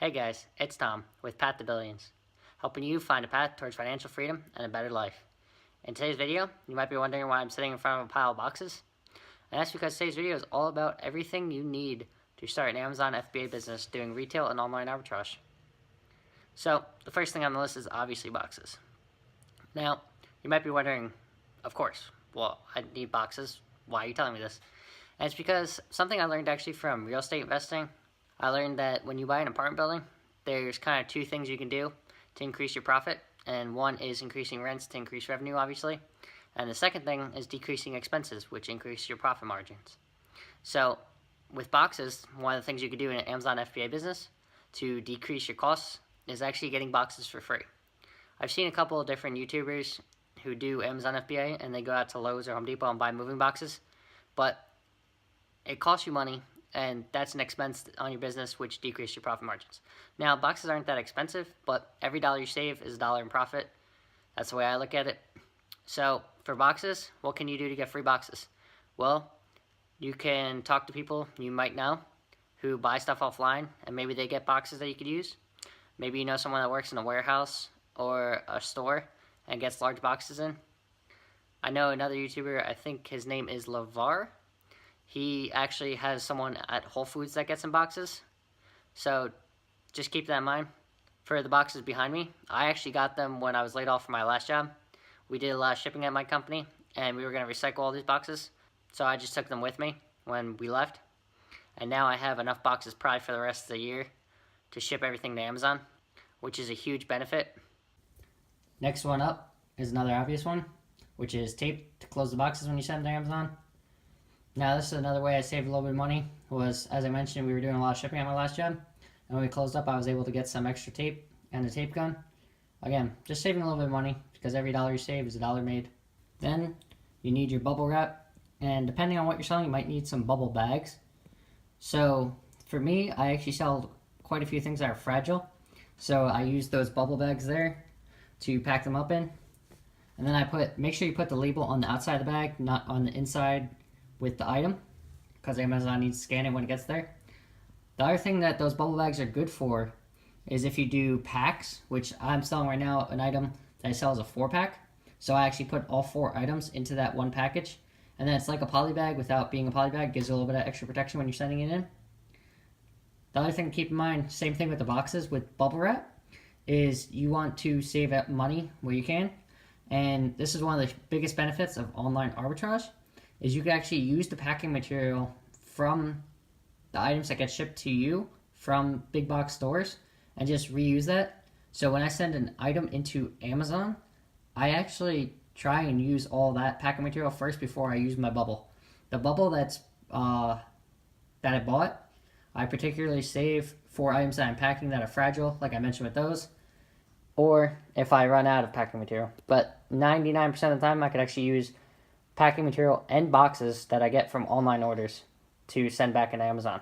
Hey guys, it's Tom with Path to Billions, helping you find a path towards financial freedom and a better life. In today's video, you might be wondering why I'm sitting in front of a pile of boxes. And that's because today's video is all about everything you need to start an Amazon FBA business doing retail and online arbitrage. So, the first thing on the list is obviously boxes. Now, you might be wondering, of course, well, I need boxes. Why are you telling me this? And it's because something I learned actually from real estate investing. I learned that when you buy an apartment building, there's kind of two things you can do to increase your profit. And one is increasing rents to increase revenue, obviously. And the second thing is decreasing expenses, which increase your profit margins. So with boxes, one of the things you can do in an Amazon FBA business to decrease your costs is actually getting boxes for free. I've seen a couple of different YouTubers who do Amazon FBA, and they go out to Lowe's or Home Depot and buy moving boxes. But it costs you money, and that's an expense on your business, which decreases your profit margins. Now, boxes aren't that expensive, but every dollar you save is a dollar in profit. That's the way I look at it. So for boxes, what can you do to get free boxes? Well, you can talk to people you might know who buy stuff offline, and maybe they get boxes that you could use. Maybe you know someone that works in a warehouse or a store and gets large boxes in. I know another YouTuber, I think his name is Lavar. He actually has someone at Whole Foods that gets in boxes. So just keep that in mind. For the boxes behind me, I actually got them when I was laid off from my last job. We did a lot of shipping at my company, and we were going to recycle all these boxes. So I just took them with me when we left. And now I have enough boxes probably for the rest of the year to ship everything to Amazon, which is a huge benefit. Next one up is another obvious one, which is tape to close the boxes when you send them to Amazon. Now, this is another way I saved a little bit of money. Was, as I mentioned, we were doing a lot of shipping at my last job. And when we closed up, I was able to get some extra tape and a tape gun. Again, just saving a little bit of money, because every dollar you save is a dollar made. Then, you need your bubble wrap. And depending on what you're selling, you might need some bubble bags. So, for me, I actually sell quite a few things that are fragile. So, I use those bubble bags there to pack them up in. And then make sure you put the label on the outside of the bag, not on the inside with the item, because Amazon needs to scan it when it gets there. The other thing that those bubble bags are good for is if you do packs, which I'm selling right now an item that I sell as a 4-pack. So I actually put all 4 items into that one package. And then it's like a poly bag without being a poly bag. Gives you a little bit of extra protection when you're sending it in. The other thing to keep in mind, same thing with the boxes with bubble wrap, is you want to save up money where you can. And this is one of the biggest benefits of online arbitrage, is you can actually use the packing material from the items that get shipped to you from big box stores and just reuse that. So when I send an item into Amazon, I actually try and use all that packing material first before I use my bubble. The bubble that I bought, I particularly save for items that I'm packing that are fragile, like I mentioned with those, or if I run out of packing material. But 99% of the time, I could actually use packing material and boxes that I get from online orders to send back into Amazon.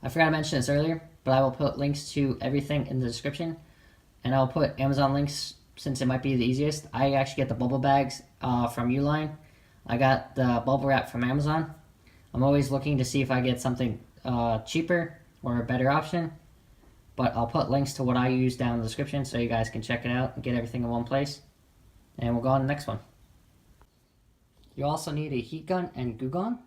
I forgot to mention this earlier, but I will put links to everything in the description, and I'll put Amazon links since it might be the easiest. I actually get the bubble bags from Uline. I got the bubble wrap from Amazon. I'm always looking to see if I get something cheaper or a better option, but I'll put links to what I use down in the description so you guys can check it out and get everything in one place. And we'll go on to the next one. You also need a heat gun and Goo Gone.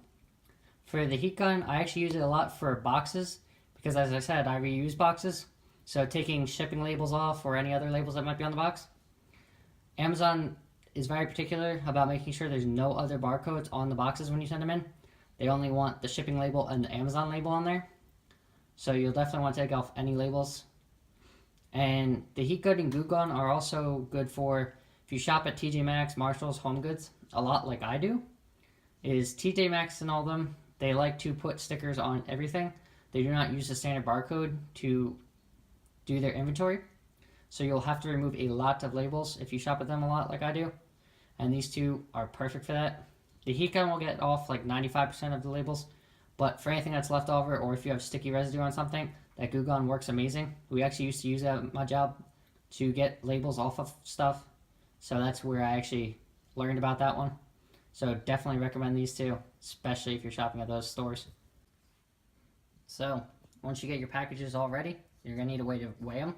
For the heat gun, I actually use it a lot for boxes because, as I said, I reuse boxes. So taking shipping labels off or any other labels that might be on the box. Amazon is very particular about making sure there's no other barcodes on the boxes when you send them in. They only want the shipping label and the Amazon label on there. So you'll definitely want to take off any labels. And the heat gun and Goo Gone are also good for if you shop at TJ Maxx, Marshalls, Home Goods, a lot like I do, is TJ Maxx and all of them, they like to put stickers on everything. They do not use the standard barcode to do their inventory. So you'll have to remove a lot of labels if you shop at them a lot like I do. And these two are perfect for that. The heat gun will get off like 95% of the labels, but for anything that's left over, or if you have sticky residue on something, that Goo Gone works amazing. We actually used to use that at my job to get labels off of stuff. So that's where I actually learned about that one. So definitely recommend these two, especially if you're shopping at those stores. So once you get your packages all ready, you're going to need a way to weigh them.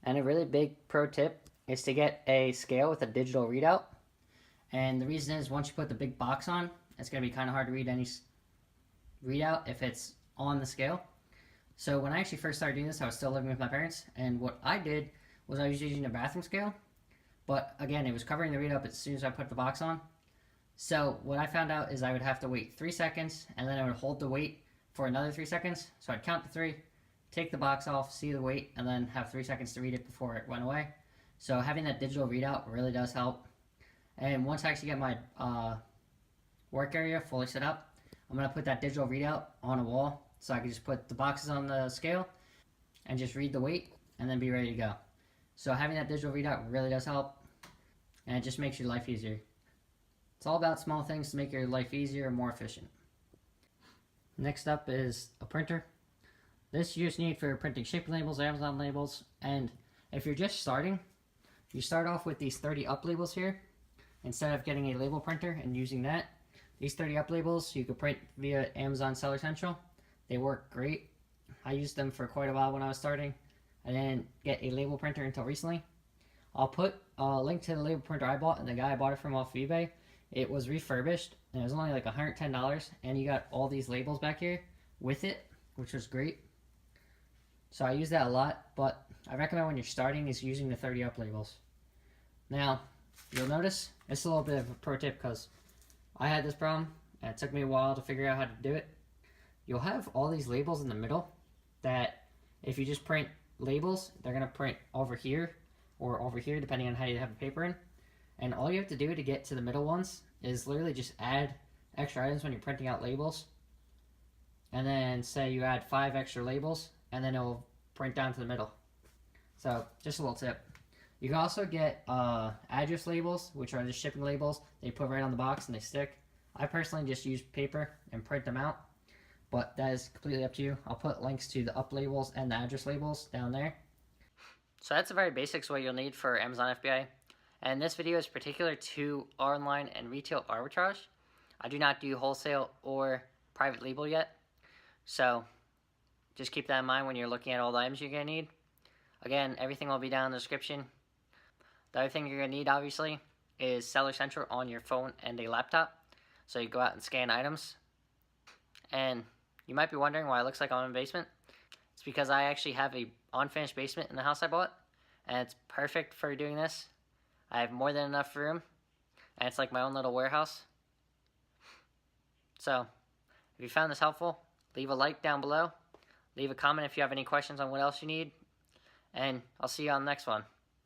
And a really big pro tip is to get a scale with a digital readout. And the reason is once you put the big box on, it's going to be kind of hard to read any readout if it's on the scale. So when I actually first started doing this, I was still living with my parents. And what I did was I was using a bathroom scale. But again, it was covering the readout as soon as I put the box on. So what I found out is I would have to wait 3 seconds, and then I would hold the weight for another 3 seconds. So I'd count to 3, take the box off, see the weight, and then have 3 seconds to read it before it went away. So having that digital readout really does help. And once I actually get my work area fully set up, I'm going to put that digital readout on a wall so I can just put the boxes on the scale and just read the weight and then be ready to go. So having that digital readout really does help, and it just makes your life easier. It's all about small things to make your life easier and more efficient. Next up is a printer. This you just need for printing shipping labels, Amazon labels, and if you're just starting, you start off with these 30 up labels here. Instead of getting a label printer and using that, these 30 up labels you can print via Amazon Seller Central. They work great. I used them for quite a while when I was starting. I didn't get a label printer until recently. I'll put a link to the label printer I bought and the guy I bought it from off of eBay. It was refurbished and it was only like $110, and you got all these labels back here with it, which was great. So I use that a lot, but I recommend when you're starting is using the 30 up labels. Now, you'll notice it's a little bit of a pro tip because I had this problem and it took me a while to figure out how to do it. You'll have all these labels in the middle that if you just print labels, they're going to print over here or over here depending on how you have the paper in. And all you have to do to get to the middle ones is literally just add extra items when you're printing out labels. And then say you add 5 extra labels, and then it'll print down to the middle. So just a little tip. You can also get address labels, which are the shipping labels. They put right on the box and they stick. I personally just use paper and print them out, but that is completely up to you. I'll put links to the up labels and the address labels down there. So that's the very basics what you'll need for Amazon FBA. And this video is particular to online and retail arbitrage. I do not do wholesale or private label yet. So just keep that in mind when you're looking at all the items you're going to need. Again, everything will be down in the description. The other thing you're going to need, obviously, is Seller Central on your phone and a laptop. So you go out and scan items. And you might be wondering why it looks like I'm in a basement. It's because I actually have a unfinished basement in the house I bought. And it's perfect for doing this. I have more than enough room. And it's like my own little warehouse. So, if you found this helpful, leave a like down below. Leave a comment if you have any questions on what else you need. And I'll see you on the next one.